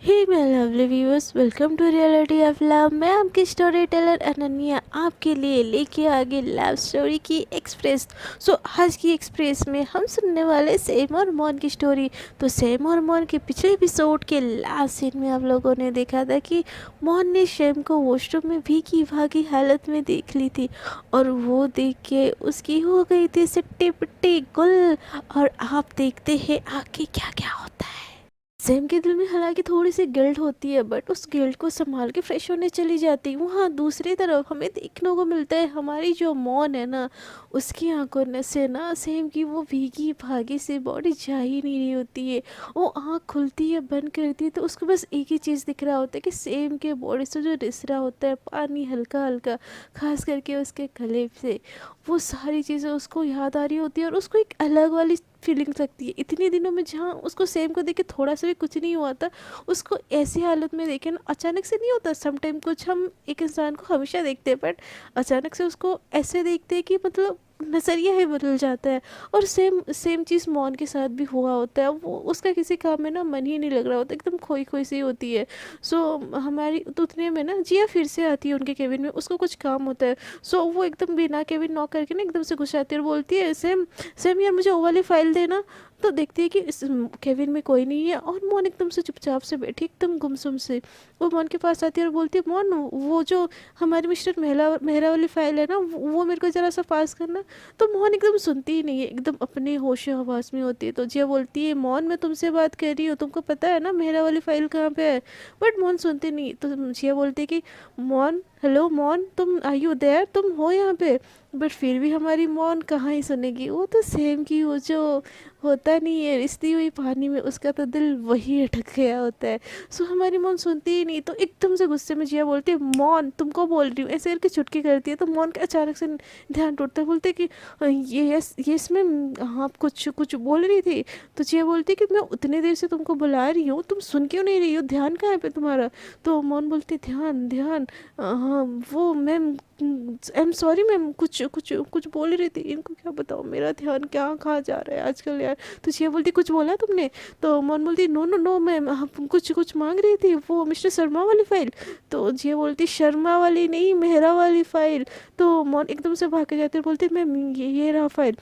Hey my lovely viewers, welcome to reality of love. मैं आपकी story teller Ananya आपके लिए लेके आ गई लव स्टोरी की एक्सप्रेस। आज की एक्सप्रेस में हम सुनने वाले सैम और मौन की स्टोरी। तो सैम और मौन के पिछले एपिसोड के लास्ट सीन में आप लोगों ने देखा था कि मौन ने सैम को वॉशरूम में भीगी भागी हालत में देख ली थी और वो देख के उसकी हो गई थी सिट्टी पिट्टी गुल। और आप देखते हैं आगे क्या क्या होता है। सैम के दिल में हालांकि थोड़ी सी गिल्ट होती है, बट उस गिल्ट को संभाल के फ्रेश होने चली जाती है। वहाँ दूसरी तरफ हमें देखने को मिलता है हमारी जो मौन है ना, उसकी आंखों में से ना सैम की वो भीगी भागी सी बॉडी जा ही नहीं रही होती है। वो आँख खुलती है बंद करती है तो उसको बस एक ही चीज़ दिख रहा होता है कि सैम के बॉडी से जो रिस रहा होता है पानी हल्का हल्का, खास करके उसके गले से, वो सारी चीज़ें उसको याद आ रही होती है और उसको एक अलग वाली फीलिंग्स लगती है। इतने दिनों में जहाँ उसको सेम को देख के थोड़ा सा भी कुछ नहीं हुआ था, उसको ऐसी हालत में देखे ना अचानक से नहीं होता। समटाइम कुछ हम एक इंसान को हमेशा देखते हैं बट अचानक से उसको ऐसे देखते हैं कि मतलब नज़रिया ही बदल जाता है। और सेम सेम चीज़ मौन के साथ भी हुआ होता है। वो उसका किसी काम में ना मन ही नहीं लग रहा होता, एकदम खोई खोई सी होती है। हमारी तो उतने में ना जिया फिर से आती है उनके केबिन में, उसको कुछ काम होता है। वो एकदम बिना केबिन नॉक करके ना एकदम से घुस आती है और बोलती है सेम सेम यार मुझे वो वाली फाइल देना। तो देखती है कि इस केबिन में कोई नहीं है और मौन एकदम से चुपचाप से बैठी एकदम गुमसुम से। वो मौन के पास आती है और बोलती है मौन वो जो हमारी मिस्टर मेहरा मेहरा वाली फाइल है ना वो मेरे को ज़रा सा पास करना। तो मौन एकदम सुनती ही नहीं है, एकदम अपने होशो हवास में होती है। तो जिया बोलती है मौन मैं तुमसे बात कर रही हूँ, तुमको पता है ना मेहरा वाली फाइल कहाँ पे है। बट मौन सुनती नहीं। तो जिया बोलती है कि मौन हेलो मौन तुम आर यू देयर, तुम हो यहाँ पे। बट फिर भी हमारी मौन कहाँ ही सुनेगी। वो तो सेम की वो जो होता नहीं है रिश्ती हुई पानी में, उसका तो दिल वही अटक गया होता है। हमारी मौन सुनती ही नहीं। तो एकदम से गुस्से में जिया बोलती है मौन तुमको बोल रही हूँ, ऐसे करके चुटकी करती है। तो मौन का अचानक से ध्यान टूटता है, बोलते कि ये यस मैम आप कुछ कुछ बोल रही थी। तो जिया बोलती कि मैं उतने देर से तुमको बुला रही हूँ, तुम सुन क्यों नहीं रही हो, ध्यान कहाँ है पे तुम्हारा। तो मौन बोलती ध्यान ध्यान हाँ वो ma'am I am sorry ma'am, कुछ कुछ कुछ बोल रही थी, इनको क्या बताओ मेरा ध्यान क्या कहाँ जा रहा है आजकल यार। तो जिया बोलती कुछ बोला तुमने। तो मौन बोलती नो नो नो मैम, आप कुछ कुछ मांग रही थी वो मिस्टर शर्मा वाली फाइल। तो जिया बोलती शर्मा वाली नहीं मेहरा वाली फाइल। तो मौन एकदम से भाग के जाती है और बोलती मैम ये रहा फाइल।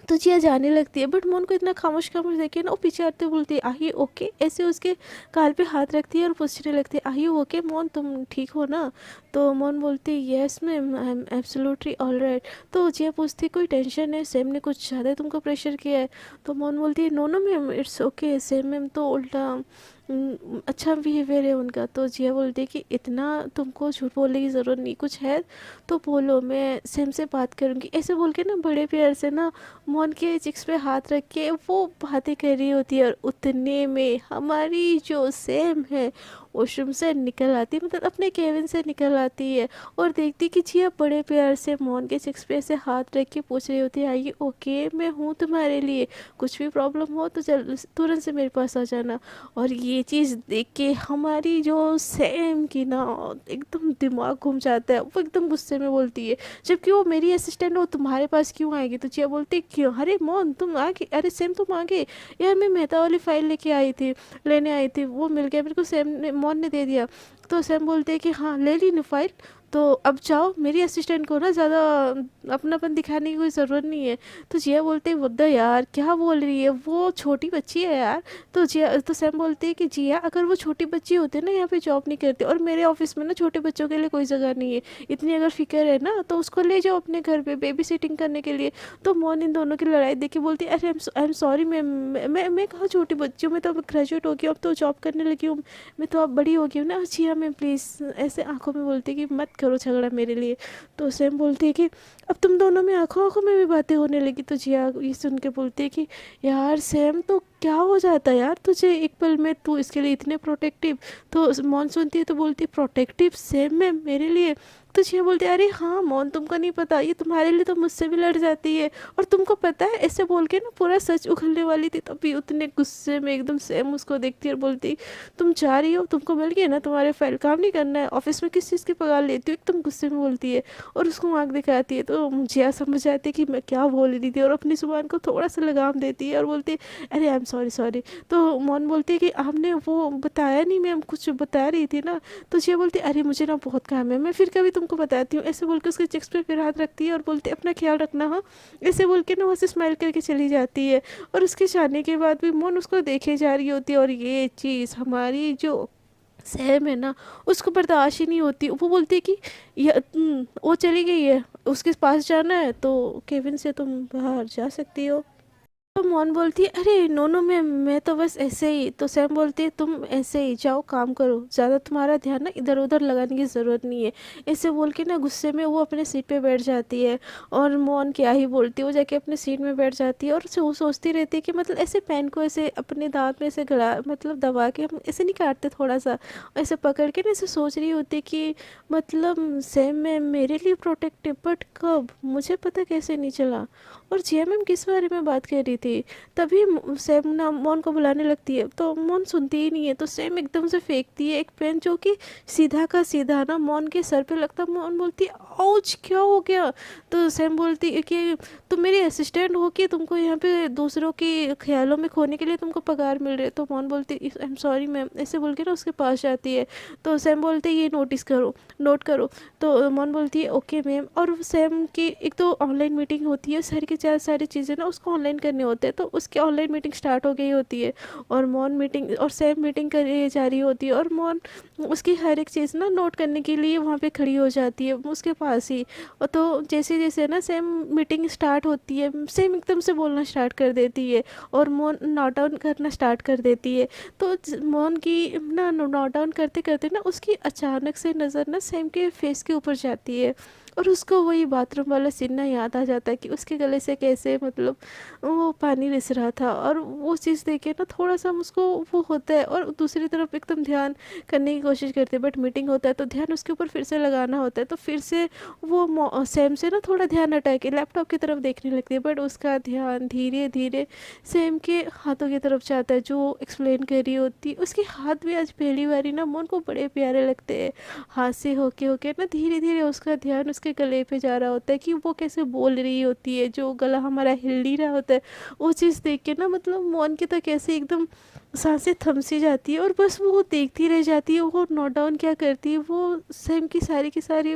तो जिया जाने लगती है बट मोन को इतना खामोश खामोश देखे ना वो पीछे आते बोलती है आही ओके, ऐसे उसके गाल पे हाथ रखती है और पूछने लगती है आही ओके मोन तुम ठीक हो ना। तो मोन बोलती है yes ma'am I am absolutely all right. तो जिया पूछती है कोई टेंशन है, सेम ने कुछ ज़्यादा तुमको प्रेशर किया है। तो मोन बोलती है no no ma'am it's okay, same ma'am तो उल्टा अच्छा बिहेवियर है उनका। तो जिया बोलती है कि इतना तुमको झूठ बोलने की ज़रूरत नहीं, कुछ है तो बोलो मैं सेम से बात करूँगी। ऐसे बोल के ना बड़े प्यार से ना मौन के चिक्स पे हाथ रख के वो बातें कर रही होती है। और उतने में हमारी जो सेम है वॉशरूम से निकल आती है, मतलब अपने केबिन से निकल आती है और देखती कि जिया बड़े प्यार से मौन के चिक्स पे ऐसे हाथ रख के पूछ रही होती है आइए ओके मैं हूँ तुम्हारे लिए, कुछ भी प्रॉब्लम हो तो चल तुरंत से मेरे पास आ जाना। और ये चीज़ देख के हमारी जो सैम की ना एकदम दिमाग घूम जाता है। वो एकदम गुस्से में बोलती है जबकि वो मेरी असिस्टेंट हो तुम्हारे पास क्यों आएगी। तो जिया बोलती है क्यों, अरे मौन तुम आगे, अरे सैम तुम आगे। यार मैं मेहता वाली फाइल लेके आई थी, लेने आई थी, वो मिल गया मेरे को, सैम ने मौन ने दे दिया। तो सैम बोलते हैं कि हाँ ले ली ना फाइल, तो अब जाओ, मेरी असिस्टेंट को ना ज़्यादा अपनापन दिखाने की कोई ज़रूरत नहीं है। तो जिया बोलते हैं बुद्धा यार क्या बोल रही है, वो छोटी बच्ची है यार। तो सैम बोलते हैं कि जिया अगर वो छोटी बच्ची होते ना यहाँ पे जॉब नहीं करते, और मेरे ऑफिस में ना छोटे बच्चों के लिए कोई जगह नहीं है, इतनी अगर फिक्र है ना तो उसको ले जाओ अपने घर पे बेबी सिटिंग करने के लिए। तो मौन इन दोनों की लड़ाई देख के बोलती है अरे आई एम सॉरी मैम, मैं कहाँ छोटी बच्ची हूँ, मैं तो अब ग्रेजुएट हो गई हूँ, अब तो जॉब करने लगी हूँ, मैं तो अब बड़ी हो गई हूँ ना। जिया मैम प्लीज़, ऐसे आंखों में बोलती है कि मत करो झगड़ा मेरे लिए। तो सैम बोलती है कि अब तुम दोनों में आंखों आंखों में भी बातें होने लगी। तो जिया ये सुन के बोलती है कि यार सैम तो क्या हो जाता है यार तुझे एक पल में, तू इसके लिए इतने प्रोटेक्टिव। तो मौन सुनती है तो बोलती है प्रोटेक्टिव सैम मैम मेरे लिए। तो जिया बोलती है अरे हाँ मौन तुमको नहीं पता, ये तुम्हारे लिए तो मुझसे भी लड़ जाती है, और तुमको पता है, ऐसे बोल के ना पूरा सच उगलने वाली थी तभी उतने गुस्से में एकदम सैम उसको देखती है और बोलती तुम जा रही हो, तुमको मिल गया ना तुम्हारे फाइल, काम नहीं करना है ऑफिस में, किस चीज़ की पगार लेती हो, एकदम गुस्से में बोलती है और उसको आँख दिखाती है। तो जिया समझ जाती है कि मैं क्या बोल रही थी और अपनी जुबान को थोड़ा सा लगाम देती है और बोलती है अरे आई एम सॉरी सॉरी। तो मोन बोलती है कि आपने वो बताया नहीं, मैम कुछ बता रही थी ना। तो जिया बोलती है अरे मुझे ना बहुत काम है, मैं फिर कभी तुमको बताती हूँ। ऐसे बोल के उसके चेक्स पे फिर हाथ रखती है और बोलती है अपना ख्याल रखना हाँ। ऐसे बोल के ना वहाँ से स्माइल करके चली जाती है। और उसके जाने के बाद भी मोन उसको देखे जा रही होती है, और ये चीज़ हमारी जो सैम है ना उसको बर्दाश्त ही नहीं होती। वो बोलती है कि वो चली गई है, उसके पास जाना है तो केविन से तुम बाहर जा सकती हो। तो मोन बोलती है अरे नो नो मैम, मैं तो बस ऐसे ही। तो सैम बोलती है तुम ऐसे ही जाओ काम करो, ज़्यादा तुम्हारा ध्यान ना इधर उधर लगाने की ज़रूरत नहीं है। ऐसे बोल के ना गुस्से में वो अपने सीट पे बैठ जाती है। और मोन क्या ही बोलती है, वो जाके अपने सीट में बैठ जाती है और वो सोचती रहती है कि मतलब ऐसे पेन को ऐसे अपने दांत में ऐसे गड़ा मतलब दबा के हम ऐसे नहीं काटते, थोड़ा सा ऐसे पकड़ के ना ऐसे सोच रही होती है कि मतलब सैम मैम मेरे लिए प्रोटेक्टिव, बट कब मुझे पता कैसे नहीं चला। और जिया मैम किस बारे में बात कर रही थी। तभी सैम ना मोन को बुलाने लगती है, तो मोन सुनती ही नहीं है। तो सैम एकदम से फेंकती है एक पेन जो कि सीधा का सीधा ना मोन के सर पे लगता। मोन बोलती है आउच क्या हो गया। तो सैम बोलती है कि तुम मेरी असिस्टेंट हो कि तुमको यहाँ पे दूसरों के ख्यालों में खोने के लिए तुमको पगार मिल रही है। तो मोन बोलती आई एम सॉरी मैम, ऐसे बोल के ना उसके पास जाती है। तो सैम बोलते ये नोटिस करो, नोट करो। तो मोन बोलती है ओके मैम। और सैम की एक तो ऑनलाइन मीटिंग होती है, सारी की सारी चीज़ें ना उसको ऑनलाइन करने होते हैं। तो उसकी ऑनलाइन मीटिंग स्टार्ट हो गई होती है, और मोन मीटिंग और सैम मीटिंग करे जा रही होती है। और मोन उसकी हर एक चीज़ ना नोट करने के लिए वहाँ पे खड़ी हो जाती है उसके पास ही। और तो जैसे जैसे ना सेम मीटिंग स्टार्ट होती है, सेम एकदम से बोलना स्टार्ट कर देती है और मोन नोट डाउन करना स्टार्ट कर देती है। तो मोन की ना नोट डाउन करते करते ना उसकी अचानक से नज़र ना सेम के फेस के ऊपर जाती है, और उसको वही बाथरूम वाला सीन ना याद आ जाता है कि उसके गले से कैसे मतलब वो पानी रिस रहा था। और वो चीज़ देख के ना थोड़ा सा उसको वो होता है, और दूसरी तरफ एकदम ध्यान करने की कोशिश करते हैं, बट मीटिंग होता है तो ध्यान उसके ऊपर फिर से लगाना होता है। तो फिर से वो सैम से ना थोड़ा ध्यान हटा के लैपटॉप की तरफ देखने लगती है, बट उसका ध्यान धीरे धीरे सैम के हाथों की तरफ जाता है जो एक्सप्लेन कर रही होती है। उसके हाथ भी आज पहली बारी ना मन को बड़े प्यारे लगते हैं। हाथ से होके होके ना धीरे धीरे उसका ध्यान उसके गले पे जा रहा होता है कि वो कैसे बोल रही होती है, जो गला हमारा हिल नहीं रहा होता है। वो चीज़ देख के ना मतलब मौन की तो कैसे एकदम सांसें थम सी जाती है, और बस वो देखती रह जाती है। वो नोट डाउन क्या करती है, वो सैम की सारी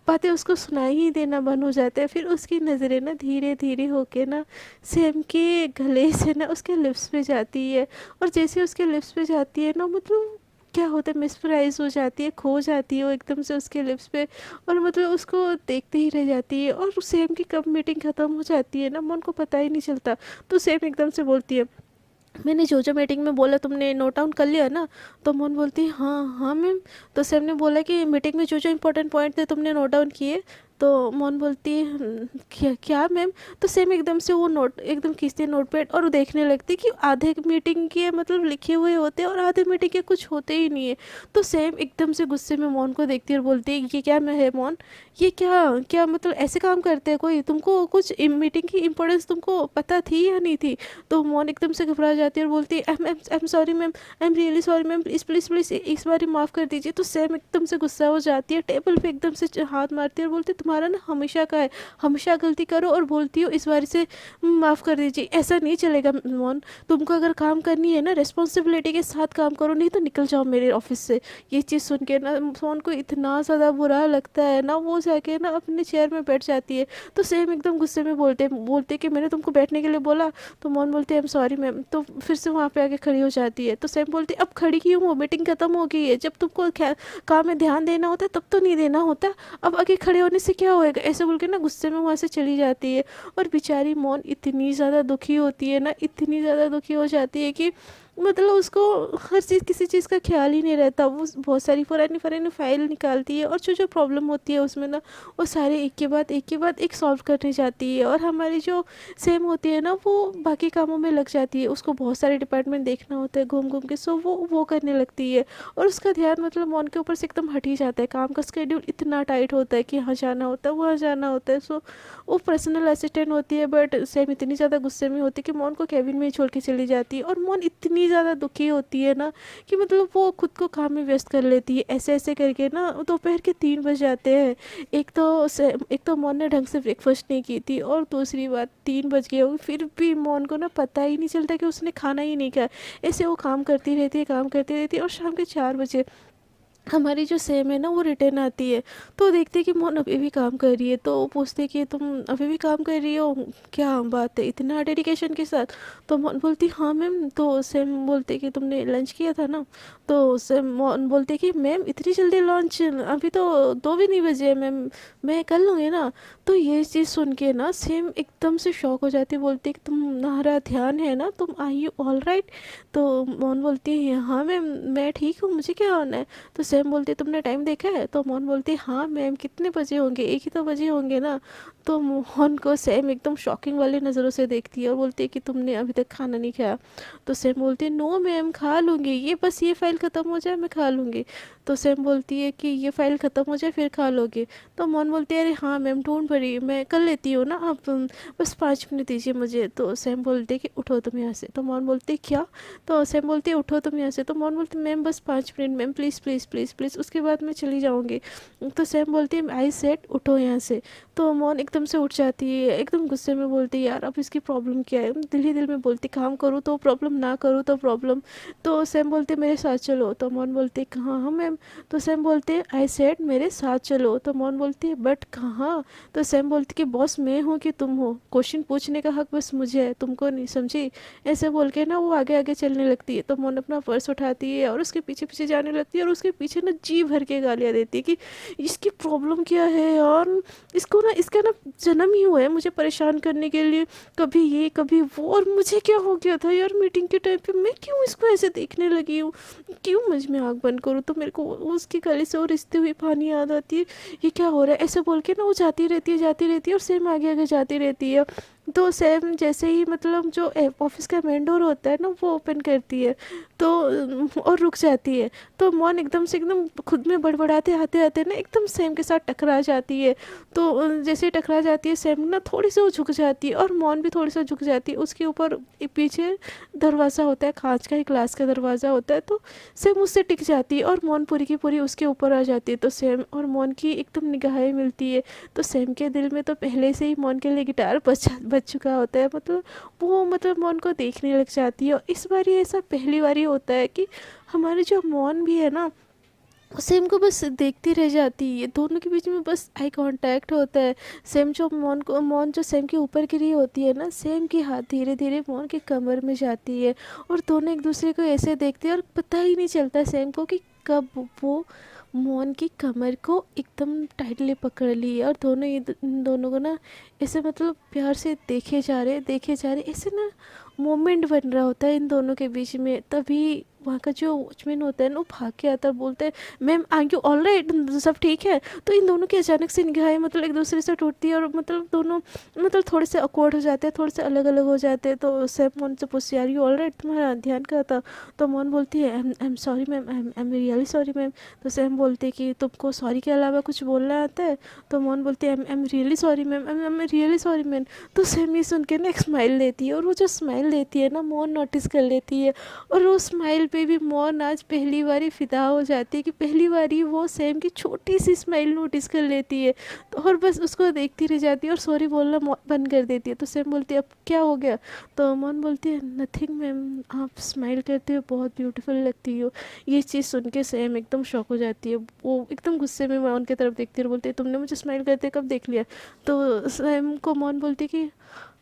बातें उसको सुनाई ही देना बंद हो जाता है। फिर उसकी नज़रें ना धीरे धीरे होके ना सैम के गले से ना उसके लिप्स पे जाती है, और जैसे उसके लिप्स पे जाती है ना मतलब क्या होता है मिसप्राइज हो जाती है, खो जाती है वो एकदम से उसके लिप्स पे, और मतलब उसको देखते ही रह जाती है। और सेम की कब मीटिंग ख़त्म हो जाती है ना मन को पता ही नहीं चलता। तो सेम एकदम से बोलती है मैंने जो मीटिंग में बोला तुमने नोट डाउन कर लिया ना। तो मोन बोलती है हाँ हाँ मैम। तो सैम ने बोला कि मीटिंग में जो इंपॉर्टेंट पॉइंट थे तुमने नोट डाउन किए। तो मोन बोलती है क्या क्या मैम?" तो सैम एकदम से वो नोट एकदम खींचती है नोटपैड, और वो देखने लगती है कि आधे मीटिंग के मतलब लिखे हुए होते हैं और आधे मीटिंग के कुछ होते ही नहीं है। तो सैम एकदम से गुस्से में मोन को देखती है और बोलती है ये क्या मैं है मोन, ये क्या क्या मतलब ऐसे काम करते हैं कोई, तुमको कुछ मीटिंग की इम्पोर्टेंस तुमको पता थी या नहीं थी। तो मोन एकदम से घबरा जाती है और बोलती है आई am sorry ma'am, I am really sorry ma'am, please please please इस बार माफ़ कर दीजिए। तो सैम एकदम से गुस्सा हो जाती है, टेबल पे एकदम से हाथ मारती है और बोलती है तुम्हारा ना हमेशा का है, हमेशा गलती करो और बोलती हो इस बार से माफ़ कर दीजिए। ऐसा नहीं चलेगा मोन, तुमको अगर काम करनी है ना रिस्पॉन्सिबिलिटी के साथ काम करो, नहीं तो निकल जाओ मेरे ऑफिस से। ये चीज़ सुन के ना मोन को इतना ज़्यादा बुरा लगता है ना, वो जाके ना अपने चेयर में बैठ जाती है। तो सेम एकदम गुस्से में बोलते कि मैंने तुमको बैठने के लिए बोला। तो मोन बोलते आई एम सॉरी मैम। तो फिर से वहाँ पे आके खड़ी हो जाती है। तो सेम बोलती अब खड़ी क्यों हो, मीटिंग खत्म हो गई है, जब तुमको काम में ध्यान देना होता है तब तो नहीं देना होता, अब आगे खड़े होने से क्या होएगा, ऐसे बोल के ना गुस्से में वहाँ से चली जाती है। और बेचारी मोन इतनी ज़्यादा दुखी होती है ना, इतनी ज़्यादा दुखी हो जाती है कि मतलब उसको हर चीज़ किसी चीज़ का ख्याल ही नहीं रहता। वो बहुत सारी पुरानी फाइल निकालती है, और जो प्रॉब्लम होती है उसमें ना वो सारे एक के बाद एक सॉल्व करने जाती है। और हमारी जो सेम होती है ना वो बाकी कामों में लग जाती है, उसको बहुत सारे डिपार्टमेंट देखना होता है घूम घूम के, सो वो करने लगती है। और उसका ध्यान मतलब मोन के ऊपर से एकदम हट ही जाता है, काम का स्केड्यूल इतना टाइट होता है कि यहाँ जाना होता है वहाँ जाना होता है। सो वो पर्सनल असिस्टेंट होती है, बट सेम इतनी ज़्यादा गुस्से में होती है कि मोन को केबिन में ही छोड़ के चली जाती है। और मोन इतनी ज़्यादा दुखी होती है ना कि मतलब वो खुद को काम में व्यस्त कर लेती है। ऐसे ऐसे करके ना दोपहर के 3 बज जाते हैं। एक तो मोन ने ढंग से ब्रेकफास्ट नहीं की थी, और दूसरी बात 3 बज गए होंगे, फिर भी मोन को ना पता ही नहीं चलता कि उसने खाना ही नहीं खाया। ऐसे वो काम करती रहती है, और शाम के 4 बजे हमारी जो सेम है ना वो रिटर्न आती है। तो देखते कि मोन अभी भी काम कर रही है, तो वो पूछते कि तुम अभी भी काम कर रही हो, क्या बात है इतना डेडिकेशन के साथ। तो मोन बोलती हाँ मैम। तो सेम बोलते कि तुमने लंच किया था ना। तो सेम मोन बोलते कि मैम इतनी जल्दी लंच, अभी तो 2 भी नहीं बजे हैं मैम, मैं कर लूँगी ना। तो ये चीज़ सुन के ना सेम एकदम से शॉक हो जाती, बोलती कि तुम्हारा ध्यान है ना, तुम आई यू ऑल राइट। तो मोन बोलती है हाँ मैम मैं ठीक हूँ, मुझे क्या होना है। तो सैम बोलती तुमने टाइम देखा है। तो मोहन बोलती हाँ मैम कितने बजे होंगे, 1 ही तो बजे होंगे ना। तो मोहन को सैम एकदम शॉकिंग वाली नज़रों से देखती है और बोलती है कि तुमने अभी तक खाना नहीं खाया। तो सैम बोलती है नो मैम खा लूँगी, ये बस ये फ़ाइल ख़त्म हो जाए मैं खा लूँगी। तो सैम बोलती है कि ये फ़ाइल ख़त्म हो जाए फिर खा लोगे। तो मोहन बोलती है अरे हाँ मैम डोंट वरी मैं कर लेती हूँ ना, आप बस 5 मिनट दीजिए मुझे। तो सैम बोलते कि उठो तुम यहाँ से। तो मोहन बोलती क्या। तो सैम बोलती है उठो तुम यहाँ से। तो मोहन बोलती मैम बस 5 minute ma'am please please please please, उसके बाद मैं चली जाऊँगी। तो सैम बोलती है आई सेड उठो यहाँ से। तो मोहन एकदम से उठ जाती है, एकदम गुस्से में बोलती है यार अब इसकी प्रॉब्लम क्या है। दिल ही दिल में बोलती काम करूँ तो प्रॉब्लम, ना करूँ तो प्रॉब्लम। तो सैम बोलते मेरे साथ चलो। तो मोहन बोलती कहाँ हाँ मैम। तो सैम बोलते आई सेड मेरे साथ चलो। तो मोहन बोलती है बट कहाँ। तो सैम बोलती कि बॉस मैं हूँ कि तुम हो, क्वेश्चन पूछने का हक बस मुझे है, तुमको नहीं, समझी। ऐसे बोल के ना वो आगे आगे चलने लगती है। तो मोहन अपना पर्स उठाती है और उसके पीछे पीछे जाने लगती है, और उसके पीछे ना जी भर के गालियाँ देती है कि इसकी प्रॉब्लम क्या है यार, इसको ना इसका ना जन्म ही हुआ है मुझे परेशान करने के लिए, कभी ये कभी वो। और मुझे क्या हो गया था यार मीटिंग के टाइम पे, मैं क्यों इसको ऐसे देखने लगी हूँ, क्यों मुझ में आँख बंद करूँ। तो मेरे को उसके गले से और रिश्ते हुई पानी याद आती है, ये क्या हो रहा है। ऐसे बोल के ना वो जाती रहती है और सेम आगे आगे जाती रहती है। तो सेम जैसे ही मतलब जो ऑफिस का मेन डोर होता है ना वो ओपन करती है, तो और रुक जाती है। तो मौन एकदम से एकदम खुद में बड़बड़ाते आते आते ना एकदम सेम के साथ टकरा जाती है। तो जैसे टकरा जाती है सेम ना थोड़ी सी वो झुक जाती है, और मौन भी थोड़ी सी झुक जाती है। उसके ऊपर पीछे दरवाज़ा होता है, कांच का, एक ग्लास का दरवाज़ा होता है। तो सेम उससे टिक जाती है और मौन पूरी की पूरी उसके ऊपर आ जाती है। तो सेम और मौन की एकदम निगाहें मिलती है। तो सेम के दिल में तो पहले से ही मौन के लिए गिटार बज चुका होता है, मतलब वो मतलब मौन को देखने लग जाती है। और इस बार ये ऐसा पहली बार ही होता है कि हमारी जो मौन भी है ना सेम को बस देखती रह जाती है, दोनों के बीच में बस आई कांटेक्ट होता है। सेम जो मौन जो सेम के ऊपर गिरी होती है ना, सेम की हाथ धीरे धीरे मौन के कमर में जाती है, और दोनों एक दूसरे को ऐसे देखते हैं और पता ही नहीं चलता सेम को कि कब वो मौन की कमर को एकदम टाइटली पकड़ ली है। और इन दोनों को ना ऐसे मतलब प्यार से देखे जा रहे ऐसे ना मोमेंट बन रहा होता है इन दोनों के बीच में। तभी वहाँ का जो वॉचमैन होता है ना वो भाग के आता है, बोलते हैं ma'am are you all right, सब ठीक है। तो इन दोनों की अचानक से निगाहें मतलब एक दूसरे से टूटती है, और मतलब दोनों मतलब थोड़े से अकवर्ड हो जाते हैं, थोड़े से अलग अलग हो जाते हैं। तो सैम मोन से पूछती है आर यू ऑल राइट, तुम्हारा ध्यान कहाँ था। तो मोन बोलती है आई am sorry ma'am, I am really sorry ma'am. तो सैम बोलते हैं कि तुमको सॉरी के अलावा कुछ बोलना आता है। तो मोन बोलती है I am really sorry ma'am, I am really sorry ma'am. तो सैम ये सुन के ना एक स्माइल देती है, और वो जो स्माइल देती है ना मोन नोटिस कर लेती है। और वो स्माइल पे भी मौन आज पहली बारी फिदा हो जाती है कि पहली बारी वो सैम की छोटी सी स्माइल नोटिस कर लेती है। तो और बस उसको देखती रह जाती है और सॉरी बोलना बंद कर देती है। तो सैम बोलती है अब क्या हो गया। तो मौन बोलती है नथिंग मैम, आप स्माइल करते हो बहुत ब्यूटीफुल लगती हो। ये चीज़ सुन के सैम एकदम शॉक हो जाती है, वो एकदम गुस्से में मौन की तरफ देखती है और बोलती है तुमने मुझे स्माइल करते कब देख लिया। तो सैम को मौन बोलती है कि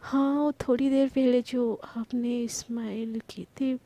हाँ वो थोड़ी देर पहले जो आपने स्माइल की थी,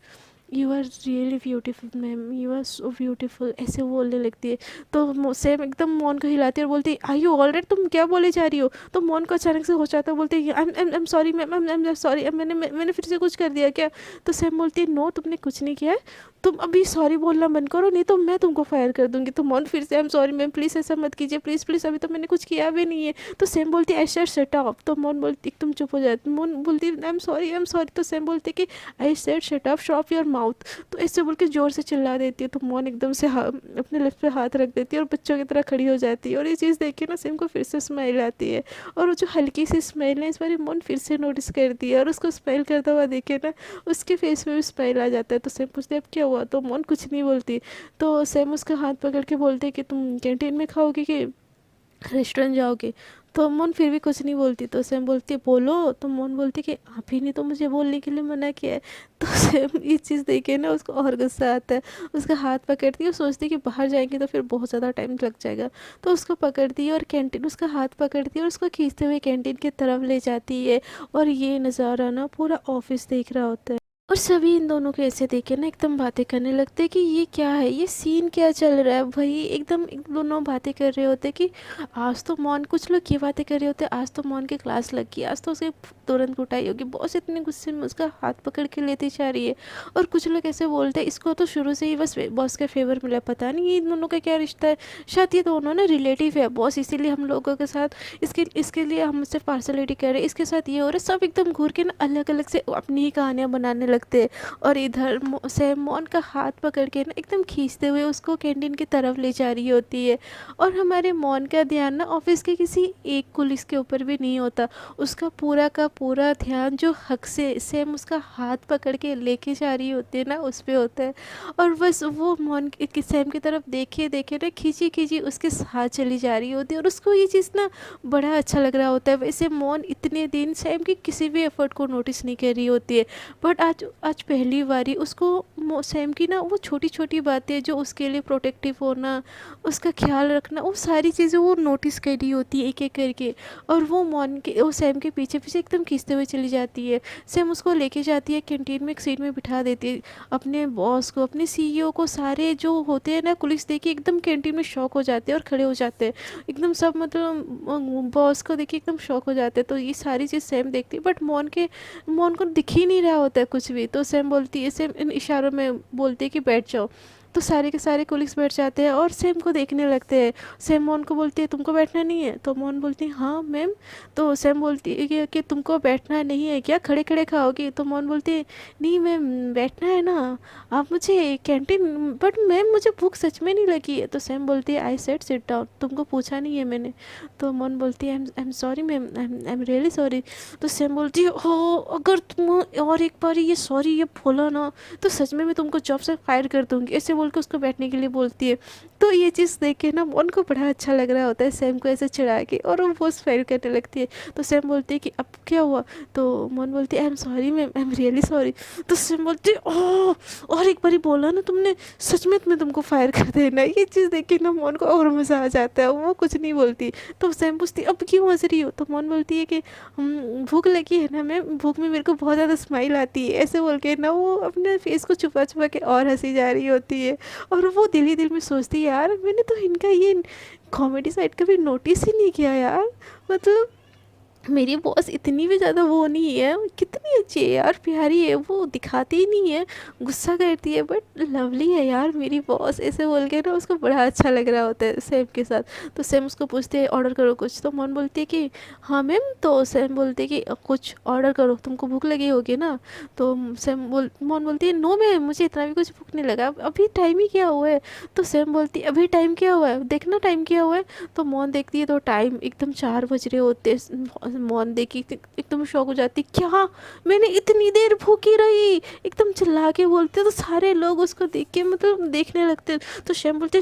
you are really beautiful ma'am, you are so beautiful, ऐसे बोलने लगती है। तो सेम एकदम मौन को हिलाती है और बोलती है आई यू ऑलराइट, तुम क्या बोले जा रही हो। तो मौन को अचानक से हो जाता है, बोलती है आई am sorry ma'am, I am sorry, मैंने फिर से कुछ कर दिया क्या। तो सेम बोलती है नो तुमने कुछ नहीं किया है, तुम अभी सॉरी बोलना बंद करो नहीं तो मैं तुमको फायर कर दूंगी। तो मौन फिर से आई एम सॉरी मैम, प्लीज़ ऐसा मत कीजिए, प्लीज़ प्लीज़, अभी तो मैंने कुछ किया भी नहीं है। तो सेम बोलती है आई शट अप। तो मौन बोलती एकदम चुप हो जाती, मौन बोलती आई एम सॉरी। तो सेम बोलती कि I said shut up, shop your mouth. तो ऐसे बोल के ज़ोर से चिल्ला देती है। तो मोन एकदम से अपने लिप पे हाथ रख देती है और बच्चों की तरह खड़ी हो जाती है। और ये चीज़ देख के ना सिम को फिर से स्माइल आती है। और वो जो हल्की सी स्माइल है इस बार मोन फिर से नोटिस करती है, और उसको स्माइल करता हुआ देखे ना उसके फेस में भी स्माइल आ जाता है। तो सैम पूछते अब क्या हुआ, तो मोन कुछ नहीं बोलती। तो सैम उसका हाथ पकड़ के बोलते कि तुम कैंटीन में खाओगी कि रेस्टोरेंट जाओगे। तो मोन फिर भी कुछ नहीं बोलती। तो सैम बोलती है बोलो। तो मोन बोलती कि आप ही ने तो मुझे बोलने के लिए मना किया है। तो सैम ये चीज़ देखे ना उसको और गुस्सा आता है। उसका हाथ पकड़ती है और सोचती है कि बाहर जाएंगे तो फिर बहुत ज़्यादा टाइम लग जाएगा। तो उसको पकड़ती है और कैंटीन, उसका हाथ पकड़ती है और उसको खींचते हुए कैंटीन की तरफ ले जाती है। और ये नज़ारा ना पूरा ऑफिस देख रहा होता है। और सभी इन दोनों को ऐसे देखे ना एकदम बातें करने लगते हैं कि ये क्या है, ये सीन क्या चल रहा है। वही एकदम एक दोनों बातें कर रहे होते कि आज तो मॉन, कुछ लोग ये बातें कर रहे होते आज तो मॉन की क्लास लग गई, आज तो उसे तुरंत कुटाई होगी। बॉस इतने गुस्से में उसका हाथ पकड़ के लेती जा रही है। और कुछ लोग ऐसे बोलते हैं इसको तो शुरू से ही बस बॉस का फेवर मिला, पता नहीं ये इन दोनों का क्या रिश्ता है, शायद ये दोनों ना रिलेटिव है बॉस, इसीलिए हम लोगों के साथ इसके लिए हम सिर्फ पार्सलिटी कर रहे हैं, इसके साथ ये हो रहा है। सब एकदम घूर के ना अलग अलग से अपनी ही कहानियाँ बनाने लगते हैं। और इधर सैम मॉन का हाथ पकड़ के ना एकदम खींचते हुए उसको कैंटीन की तरफ ले जा रही होती है। और हमारे मॉन का ध्यान ना ऑफिस के किसी एक कुलिस के ऊपर भी नहीं होता, उसका पूरा का पूरा ध्यान जो हक से सैम उसका हाथ पकड़ के लेके जा रही होती है ना उस पर होता है। और बस वो मॉन की सैम की तरफ देखे देखे ना खींची खींची उसके साथ चली जा रही होती है। और उसको ये चीज़ ना बड़ा अच्छा लग रहा होता है। वैसे मॉन इतने दिन सैम की किसी भी एफर्ट को नोटिस नहीं कर रही होती है, बट आज आज पहली बारी उसको सैम की ना वो छोटी छोटी बातें जो उसके लिए प्रोटेक्टिव होना, उसका ख्याल रखना, वो सारी चीज़ें वो नोटिस कर रही होती है एक एक करके। और वो सैम के पीछे पीछे एकदम खींचते हुए चली जाती है। सैम उसको लेके जाती है कैंटीन में, एक सीट में बिठा देती है। अपने बॉस को, अपने सीईओ को, सारे जो होते हैं ना कुलिस देख के एकदम कैंटीन में शॉक हो जाते हैं और खड़े हो जाते हैं एकदम सब, मतलब बॉस को देख के एकदम शॉक हो जाते हैं। तो ये सारी चीज़ सैम देखती है, बट मॉन को दिख ही नहीं रहा होता है कुछ भी। तो सैम बोलती है, सैम इन इशारों में बोलती है कि बैठ जाओ। तो सारे के सारे कोलिग्स बैठ जाते हैं और सैम को देखने लगते हैं। सैम मोन को बोलती है तुमको बैठना नहीं है, तो मोन बोलती है हाँ मैम। तो सैम बोलती है कि तुमको बैठना नहीं है क्या, खड़े खड़े खाओगी। तो मोन बोलती है नहीं मैम बैठना है ना, आप मुझे कैंटीन, बट मैम मुझे भूख सच में नहीं लगी है। तो सैम बोलती है आई सेड सिट डाउन, तुमको पूछा नहीं है मैंने। तो मोन बोलती है आई am sorry ma'am, I am really sorry. तो सैम बोलती है हो अगर तुम और एक बार ये सॉरी ये बोला ना तो सच में मैं तुमको जॉब से फायर कर दूंगी, ऐसे बोल के उसको बैठने के लिए बोलती है। तो ये चीज़ देख के ना मोन को बड़ा अच्छा लग रहा होता है सैम को ऐसे चिढ़ा के, और वो बहुत फायर करने लगती है। तो सैम बोलती है कि अब क्या हुआ। तो मोन बोलती है आई am sorry ma'am, I am really sorry. तो सैम बोलती है ओह और एक बार ही बोला ना तुमने, सच में मैं तुमको फायर कर देना। ये चीज़ देख के ना मोन को और मज़ा आ जाता है, वो कुछ नहीं बोलती। तो सैम पूछती अब क्यों हंस रही हो। तो मोन बोलती है कि भूख लगी है ना मैम, भूख में मेरे को बहुत ज़्यादा स्माइल आती है, ऐसे बोल के ना वो अपने फेस को छुपा छुपा के और हंसी जा रही होती है। और वो दिल ही दिल में सोचती है यार मैंने तो इनका ये कॉमेडी साइड कभी नोटिस ही नहीं किया यार, मतलब मेरी बॉस इतनी भी ज़्यादा वो नहीं है, कितनी अच्छी है यार, प्यारी है, वो दिखाती ही नहीं है, गुस्सा करती है बट लवली है यार मेरी बॉस, ऐसे बोल के ना उसको बड़ा अच्छा लग रहा होता है सैम के साथ। तो सैम उसको पूछते है ऑर्डर करो कुछ। तो मोन बोलती है कि हाँ मैम। तो सैम बोलती है कि कुछ ऑर्डर करो, तुमको भूख लगी होगी ना। तो मोन बोलती है नो मैम मुझे इतना भी कुछ भूख नहीं लगा, अभी टाइम ही क्या हुआ है। तो सैम बोलती है अभी टाइम क्या हुआ है, देखना टाइम क्या हुआ है। तो मोन देखती है तो टाइम एकदम 4 बज रहे होते। मोन देखी एकदम शॉक हो जाती, क्या मैंने इतनी देर भूखी रही, एकदम चिल्ला के बोलते। तो सारे लोग उसको देख के मतलब देखने लगते। तो सैम बोलते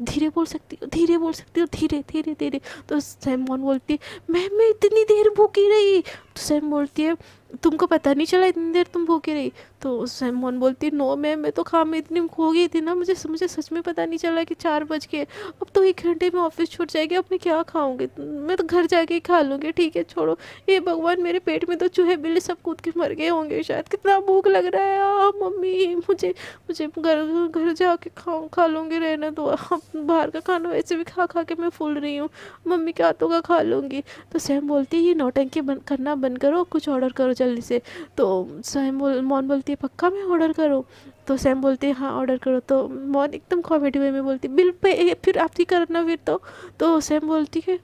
धीरे बोल सकती हो, धीरे बोल सकती हो, धीरे धीरे धीरे। तो सैम मोन बोलती है मैं इतनी देर भूखी रही। तो सैम बोलती है तुमको पता नहीं चला इतनी देर तुम भूखी रही। तो सैम मोन बोलती है नो मैम मैं तो खा में इतनी खो गई थी ना, मुझे सच में पता नहीं चला कि 4 बज गए, अब तो 1 घंटे में ऑफिस छूट जाएगी, अब मैं क्या खाऊंगी, मैं तो घर जाके ही खा लूँगी। ठीक है छोड़ो, ये भगवान मेरे पेट में तो चूहे बिल्ली सब कूद के मर गए होंगे शायद, कितना भूख लग रहा है मम्मी, मुझे मुझे घर घर जाके खा लूँगी, रहना तो अब बाहर का खाना वैसे भी खा खा के मैं फूल रही हूँ, मम्मी के हाथों का खा लूँगी। तो सैम बोलती है ये नौटंकी करना बंद करो, कुछ ऑर्डर करो जल्दी से। तो मोन बोलती है पक्का मैं ऑर्डर करूँ। तो सैम बोलती है हाँ ऑर्डर करो। तो मोन एकदम कॉमेडी वे में बोलती बिल पे फिर आप ही करना फिर। तो सैम बोलती है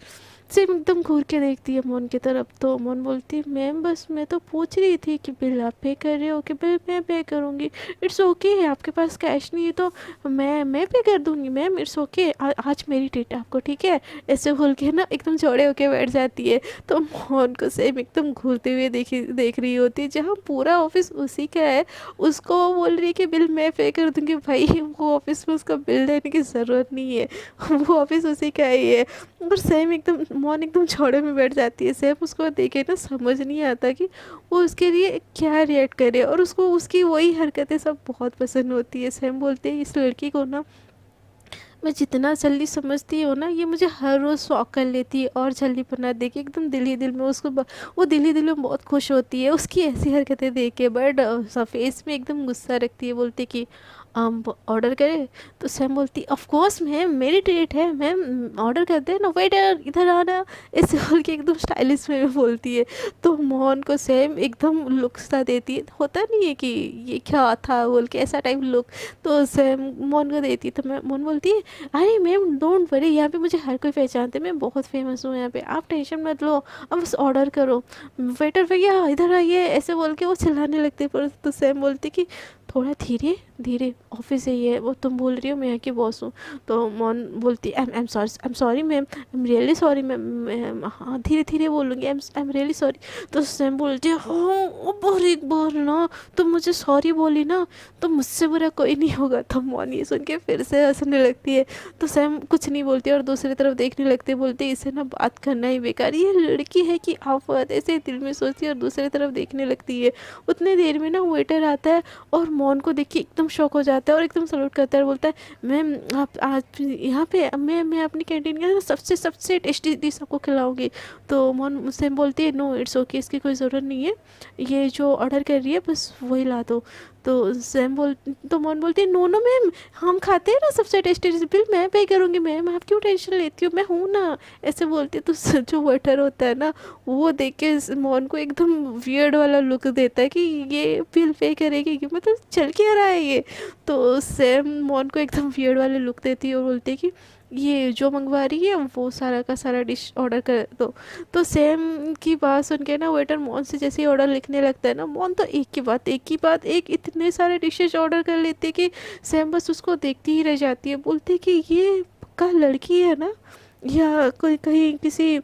सेम एकदम घूर के देखती है मोन की तरफ। तो मोन बोलती है मैम बस मैं तो पूछ रही थी कि बिल आप पे कर रहे हो कि बिल मैं पे करूँगी। इट्स ओके है, आपके पास कैश नहीं है तो मैं पे कर दूँगी मैम, इट्स ओके, आज मेरी ट्रीट आपको, ठीक है। ऐसे बोल के ना एकदम चौड़े होके बैठ जाती है। तो मोहन को सेम एकदम घूरते हुए देख रही होती है, जहाँ पूरा ऑफिस उसी का है। उसको वो बोल रही है कि बिल मैं पे कर दूँगी। भाई वो ऑफिस में उसका बिल देने की ज़रूरत नहीं है, वो ऑफिस उसी का ही है। और सेम एकदम मोहन एकदम चौड़े में बैठ जाती है। सेम उसको देखे ना समझ नहीं आता कि वो उसके लिए क्या रिएक्ट करे, और उसको उसकी वही हरकतें सब बहुत पसंद होती है। सेम बोलते हैं इस लड़की को ना मैं जितना जल्दी समझती हूँ ना, ये मुझे हर रोज़ शॉक कर लेती है और जल्दी बना देगी। एकदम दिल ही दिल में उसको वो दिल ही दिल में बहुत खुश होती है उसकी ऐसी हरकतें देख के। बट फेस में एकदम गुस्सा रखती है, बोलती कि ऑर्डर करें। तो सैम बोलती ऑफ कोर्स मैम, मेरी ट्रीट है मैम, ऑर्डर करते हैं ना, वेटर इधर आना, ऐसे बोल के एकदम स्टाइलिश में बोलती है। तो मोहन को सैम एकदम लुक सा देती है, होता नहीं है कि ये क्या था बोल के ऐसा टाइप लुक। तो सैम मोहन को देती है। तो मैं मोहन बोलती है अरे मैम डोंट वरी, यहाँ पे मुझे हर कोई पहचानते हैं, मैं बहुत फेमस हूँ यहाँ पे, आप टेंशन मत लो, अब बस ऑर्डर करो, वेटर भैया इधर आइए, ऐसे बोल के वो चिल्लाने लगते। पर तो सैम बोलती कि थोड़ा धीरे धीरे, ऑफिस है ये, वो तुम बोल रही हो मैं यहाँ की बॉस हूँ। तो मोहन बोलती आई am sorry ma'am, I am really sorry ma'am, हाँ धीरे धीरे बोलूँगी, आई एम रियली सॉरी। तो सैम बोलती है हाँ और एक बार ना तुम मुझे सॉरी बोली ना तो मुझसे बुरा कोई नहीं होगा। तो मोहन ये सुन के फिर से हंसने लगती है। तो सैम कुछ नहीं बोलती और दूसरी तरफ देखने लगते, बोलते इसे ना बात करना ही बेकार, ये लड़की है कि आप ऐसे दिल में सोचती है और दूसरी तरफ देखने लगती है। उतने देर में ना वेटर आता है और मोहन को देख के एकदम शॉक हो जाता है और एकदम सल्यूट करता है और बोलता है मैम आप आज यहाँ पे, मैं अपनी कैंटीन का सबसे सबसे टेस्टी डिश आपको खिलाऊंगी। तो मोहन मुझसे बोलती है नो इट्स ओके, इसकी कोई ज़रूरत नहीं है, ये जो ऑर्डर कर रही है बस वही ला दो। तो मोहन बोलती है नो नो मैम, हम खाते हैं ना सबसे टेस्टी डिश, बिल मैं पे करूँगी मैम, आप क्यों टेंशन लेती हो, मैं हूँ ना, ऐसे बोलती है। तो जो वेटर होता है ना वो देख के मोहन को एकदम वियर्ड वाला लुक देता है कि ये बिल पे करेगी कि मतलब चल क्या रहा है ये। तो सैम मोहन को एकदम वियर्ड वाले लुक देती है और बोलती है कि ये जो मंगवा रही है वो सारा का सारा डिश ऑर्डर कर दो। तो सैम की बात सुन के ना वेटर मोहन से जैसे ही ऑर्डर लिखने लगता है ना, मोहन तो एक इतने सारे डिशेज ऑर्डर कर लेती है कि सैम बस उसको देखती ही रह जाती है। बोलती है कि ये पक्का लड़की है ना, या कोई कहीं किसी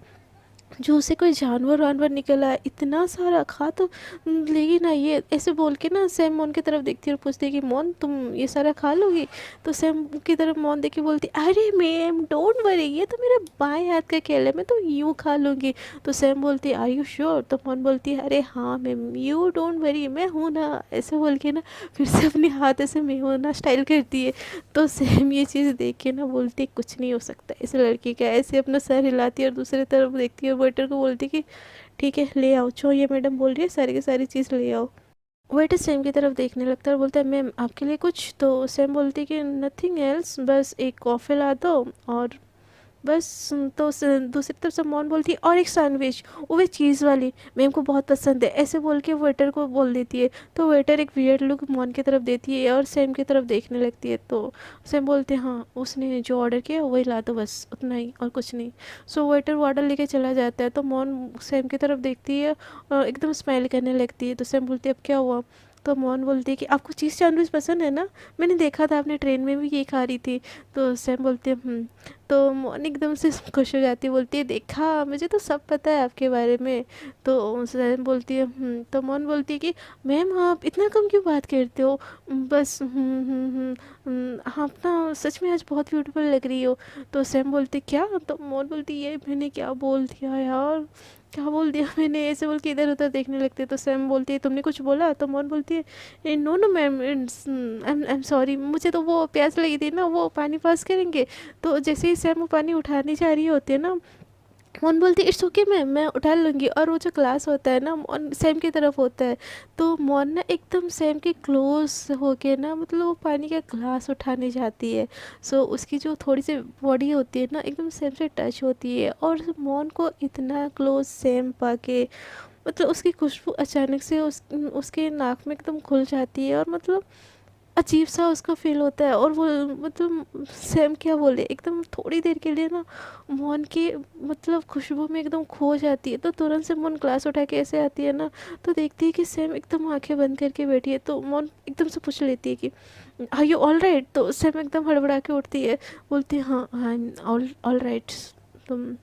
जो से कोई जानवर वानवर निकला है, इतना सारा खा तो लेगी ना ये, ऐसे बोल के ना सैम मोन की तरफ देखती है और पूछती है कि मोन तुम ये सारा खा लोगी। तो सैम की तरफ मोन देख के बोलती अरे मैम डोंट वरी, ये तो मेरे बाएं हाथ का खेल है, मैं तो यूँ खा लूँगी। तो सैम बोलती है आर यू श्योर। तो मोन बोलती है अरे हाँ मैम यू डोंट वरी, मैं हूँ ना, ऐसे बोल के ना फिर से अपने हाथ ऐसे मैं हूँ ना स्टाइल करती है। तो सैम ये चीज़ देख के ना बोलती कुछ नहीं हो सकता इस लड़की का, ऐसे अपना सर हिलाती है और दूसरी तरफ देखती है, वेटर को बोलती कि ठीक है ले आओ, जो ये मैडम बोल रही है सारी की सारी चीज़ ले आओ। वेटर सैम की तरफ देखने लगता है और बोलता है मैम आपके लिए कुछ। तो सैम बोलती है कि नथिंग एल्स, बस एक कॉफ़ी ला दो और बस। तो दूसरी तरफ से मोहन बोलती है और एक सैंडविच, वो भी चीज़ वाली, मैम को बहुत पसंद है, ऐसे बोल के वेटर को बोल देती है। तो वेटर एक वियर्ड लुक मोहन की तरफ देती है और सैम की तरफ देखने लगती है। तो सैम बोलते हैं हाँ उसने जो ऑर्डर किया वही ला दो, बस उतना ही और कुछ नहीं। सो वेटर वो ऑर्डर लेके चला जाता है। तो मोहन सैम की तरफ देखती है और एकदम स्माइल करने लगती है। तो सैम बोलती है अब क्या हुआ। तो मोहन बोलती है कि आपको चीज़ सैंडविच पसंद है ना, मैंने देखा था आपने ट्रेन में भी ये खा रही थी। तो सैम बोलती है। तो मोहन एकदम से खुश हो जाती है, बोलती है देखा मुझे तो सब पता है आपके बारे में। तो सैम बोलती है तो मोहन बोलती है कि मैम आप इतना कम क्यों बात करते हो, बस आप ना सच में आज बहुत ब्यूटीफुल लग रही हो। तो सैम बोलती क्या। तो मोहन बोलती ये मैंने क्या बोल दिया यार, क्या बोल दिया मैंने, ऐसे बोल के इधर उधर देखने लगते। तो सैम बोलती है तुमने कुछ बोला। तो मोहन बोलती है no no ma'am I am sorry, मुझे तो वो प्यास लगी थी ना, वो पानी पास करेंगे। तो जैसे ही सैम वो पानी उठाने जा रही होती है ना, मोहन बोलती है इट्स ओके मैम मैं उठा लूँगी। और वो जो ग्लास होता है ना मोहन सैम की तरफ होता है। तो मोहन ना एकदम सैम के क्लोज होके ना मतलब वो पानी का ग्लास उठाने जाती है। सो उसकी जो थोड़ी सी बॉडी होती है ना एकदम सैम से टच होती है और मोहन को इतना क्लोज सैम पाके मतलब उसकी खुशबू अचानक से उसके नाक में एकदम घुल जाती है और मतलब अजीब सा उसका फील होता है। और वो मतलब सैम क्या बोले, एकदम थोड़ी देर के लिए ना मोहन की मतलब खुशबू में एकदम खो जाती है। तो तुरंत से मोहन ग्लास उठा के ऐसे आती है ना, तो देखती है कि सैम एकदम आंखें बंद करके बैठी है। तो मोहन एकदम से पूछ लेती है कि आर यू ऑल राइट। तो सैम एकदम हड़बड़ा के उठती है, बोलती है हाँ I am all all right. तुम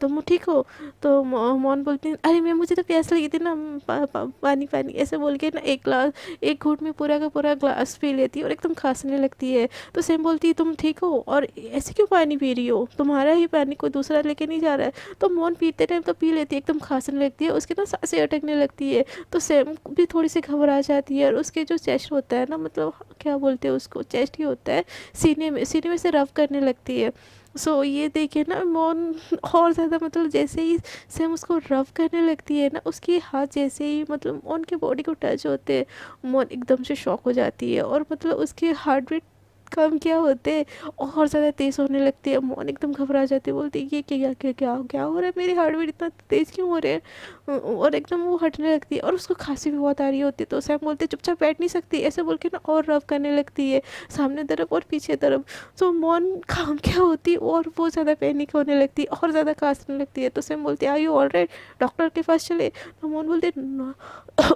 तुम ठीक हो। तो मोहन बोलती है अरे मैं मुझे तो प्यास लगी थी ना, पानी पानी ऐसे बोल के ना एक ग्लास, एक घूंट में पूरा का पूरा ग्लास पी लेती है और एकदम खांसने लगती है। तो सैम बोलती है तुम ठीक हो और ऐसे क्यों पानी पी रही हो, तुम्हारा ही पानी कोई दूसरा लेके नहीं जा रहा है। तो मोहन पीते टाइम तो पी लेती है, एकदम खांसने लगती है, उसकी ना सांसें अटकने लगती है। तो सैम भी थोड़ी सी घबरा जाती है और उसके जो चेस्ट होता है ना, मतलब क्या बोलते हैं उसको, चेस्ट ही होता है, सीने में से रफ करने लगती है। ये देखे ना मोहन और ज़्यादा मतलब जैसे ही सैम उसको रब करने लगती है ना, उसके हाथ जैसे ही मतलब मोहन के बॉडी को टच होते हैं, मोहन एकदम से शॉक हो जाती है। और मतलब उसके हार्ट बीट कम क्या होते और ज़्यादा तेज़ होने लगती है। मोहन एकदम घबरा जाती है, बोलती है ये क्या क्या क्या क्या हो रहा है, मेरे हार्ट बीट इतना तेज़ क्यों हो रहे हैं। और एकदम वो हटने लगती है और उसको खांसी भी बहुत आ रही होती है। तो सैम बोलते चुपचाप बैठ नहीं सकती ऐसे बोल के ना, और रब करने लगती है सामने तरफ और पीछे तरफ। तो मोहन काम क्या होती है और वो ज़्यादा पैनिक होने लगती है और ज़्यादा खांसने लगती है। तो सैम बोलती है are you all right, doctor के पास चले। तो मोहन बोलते नो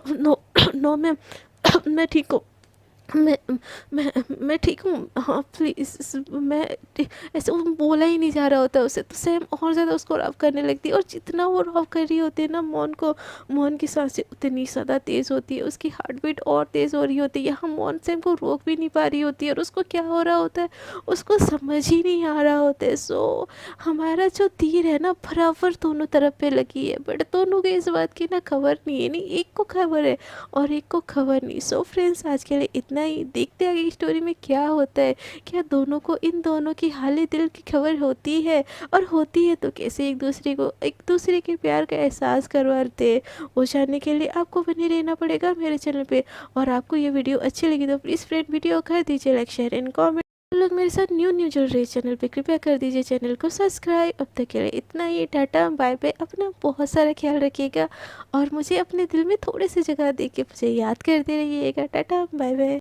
नो नो मैम, मैं ठीक हूँ, मैं मैं ठीक हूँ, हाँ प्लीज़ मैं ऐसे वो बोला ही नहीं जा रहा होता उसे। तो सैम और ज़्यादा उसको रब करने लगती है और जितना वो रब कर रही होती है ना मोहन को, मोहन की सांसें उतनी ज़्यादा तेज़ होती है, उसकी हार्ट बीट और तेज़ हो रही होती है। यहाँ मोहन सैम को रोक भी नहीं पा रही होती है और उसको क्या हो रहा होता है उसको समझ ही नहीं आ रहा होता है। हमारा जो तीर है ना बराबर दोनों तरफ पे लगी है, बट दोनों को इस बात की ना खबर नहीं है, नहीं एक को खबर है और एक को खबर नहीं। फ्रेंड्स आज के लिए इतना ही, देखते हैं आगे स्टोरी में क्या होता है। क्या दोनों को, इन दोनों की हाल दिल की खबर होती है, और होती है तो कैसे एक दूसरे के प्यार का एहसास करवाते हैं। वो जानने के लिए आपको बने रहना पड़ेगा मेरे चैनल पे। और आपको ये वीडियो अच्छी लगी तो प्लीज़ फ्रेंड वीडियो कर दीजिए लाइक शेयर एंड कॉमेंट। लोग मेरे साथ न्यू जुड़ रहे चैनल पे, कृपया कर दीजिए चैनल को सब्सक्राइब। अब तक के लिए इतना ही, टाटा बाय बाय, अपना बहुत सारा ख्याल रखिएगा और मुझे अपने दिल में थोड़ी सी जगह दे के मुझे याद करते रहिएगा। Tata bye bye.